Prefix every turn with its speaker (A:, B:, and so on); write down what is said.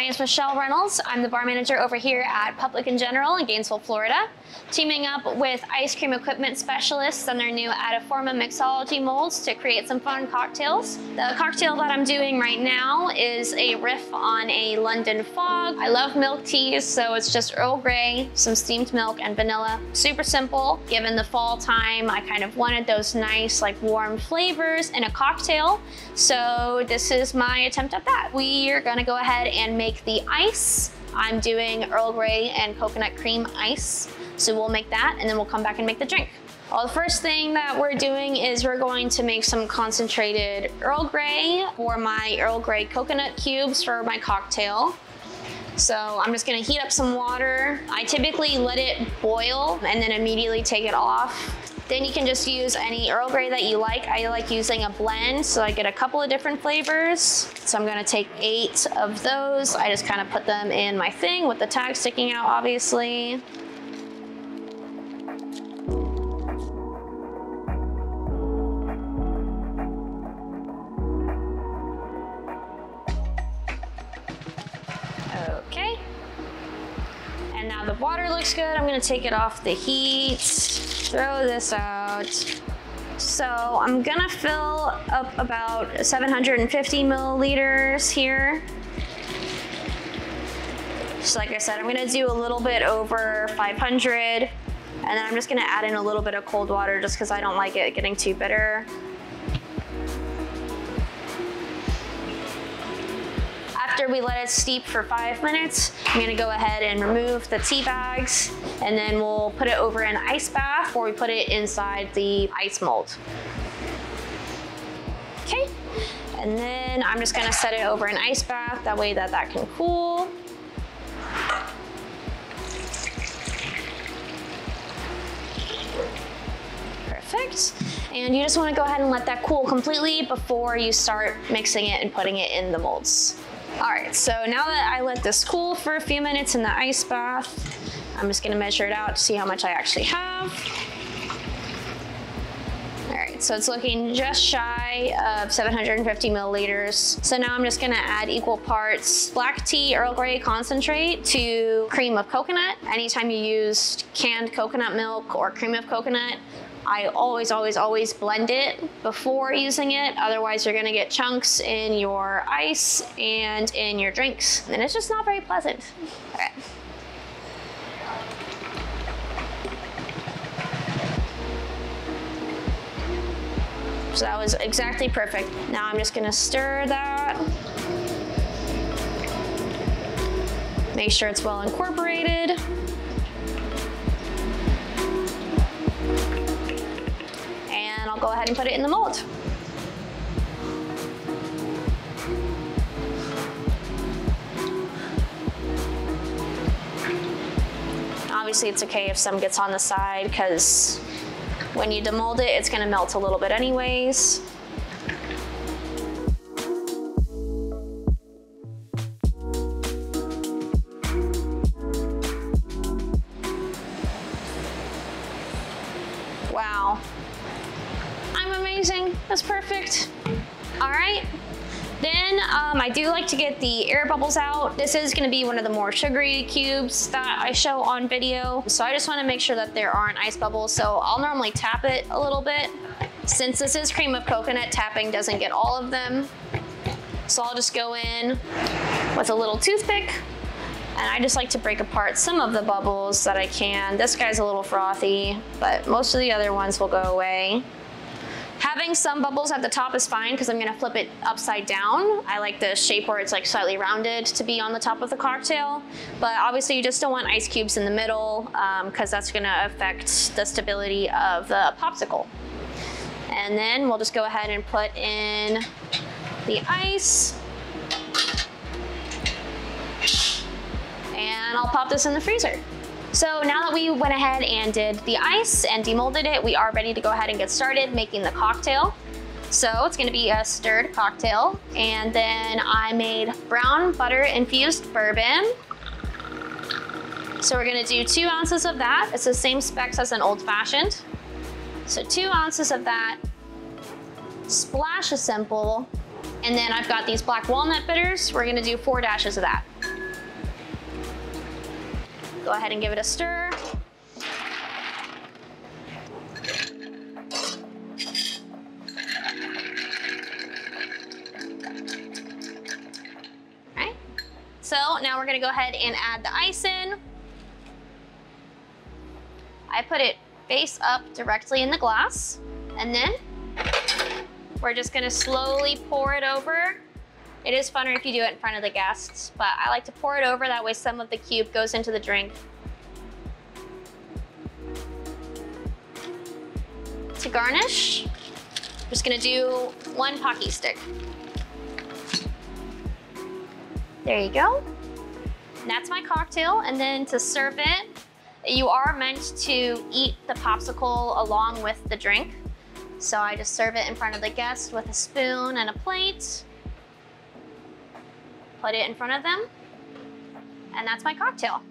A: My name is Michelle Reynolds. I'm the bar manager over here at Public and General in Gainesville, Florida, teaming up with ice cream equipment specialists and their new Ataforma Mixology molds to create some fun cocktails. The cocktail that I'm doing right now is a riff on a London fog. I love milk teas, so it's just Earl Grey, some steamed milk, and vanilla. Super simple. Given the fall time, I kind of wanted those nice, like, warm flavors in a cocktail. So this is my attempt at that. We are gonna go ahead and make the ice. I'm doing Earl Grey and coconut cream ice. So we'll make that and then we'll come back and make the drink. Well, the first thing that we're doing is we're going to make some concentrated Earl Grey for my Earl Grey coconut cubes for my cocktail. So I'm just gonna heat up some water. I typically let it boil and then immediately take it off. Then you can just use any Earl Grey that you like. I like using a blend, so I get a couple of different flavors. So I'm gonna take 8 of those. I just kind of put them in my thing with the tag sticking out, obviously. Okay. And now the water looks good. I'm gonna take it off the heat. Throw this out. So I'm gonna fill up about 750 milliliters here. So like I said, I'm gonna do a little bit over 500, and then I'm just gonna add in a little bit of cold water just because I don't like it getting too bitter. After we let it steep for 5 minutes, I'm gonna go ahead and remove the tea bags, and then we'll put it over an ice bath before we put it inside the ice mold. Okay, and then I'm just gonna set it over an ice bath, that way that can cool. Perfect. And you just wanna go ahead and let that cool completely before you start mixing it and putting it in the molds. All right, so now that I let this cool for a few minutes in the ice bath, I'm just gonna measure it out to see how much I actually have. All right, so it's looking just shy of 750 milliliters. So now I'm just gonna add equal parts black tea Earl Grey concentrate to cream of coconut. Anytime you use canned coconut milk or cream of coconut, I always blend it before using it. Otherwise, you're gonna get chunks in your ice and in your drinks. And it's just not very pleasant. Okay. So that was exactly perfect. Now I'm just gonna stir that. Make sure it's well incorporated. And I'll go ahead and put it in the mold. Obviously it's okay if some gets on the side because when you demold it, it's gonna melt a little bit anyways. Wow. I'm amazing, that's perfect. All right, then I do like to get the air bubbles out. This is gonna be one of the more sugary cubes that I show on video. So I just wanna make sure that there aren't ice bubbles. So I'll normally tap it a little bit. Since this is cream of coconut, tapping doesn't get all of them. So I'll just go in with a little toothpick, and I just like to break apart some of the bubbles that I can. This guy's a little frothy, but most of the other ones will go away. Having some bubbles at the top is fine because I'm gonna flip it upside down. I like the shape where it's like slightly rounded to be on the top of the cocktail, but obviously you just don't want ice cubes in the middle because that's gonna affect the stability of the popsicle. And then we'll just go ahead and put in the ice. And I'll pop this in the freezer. So now that we went ahead and did the ice and demolded it, we are ready to go ahead and get started making the cocktail. So it's gonna be a stirred cocktail. And then I made brown butter infused bourbon. So we're gonna do 2 ounces of that. It's the same specs as an old fashioned. So 2 ounces of that, splash of simple, and then I've got these black walnut bitters. We're gonna do 4 dashes of that. Go ahead and give it a stir. Right. So now we're gonna go ahead and add the ice in. I put it face up directly in the glass, and then we're just gonna slowly pour it over. It is funner if you do it in front of the guests, but I like to pour it over, that way some of the cube goes into the drink. To garnish, I'm just gonna do 1 Pocky stick. There you go. And that's my cocktail, and then to serve it, you are meant to eat the popsicle along with the drink. So I just serve it in front of the guest with a spoon and a plate. Put it in front of them, and that's my cocktail.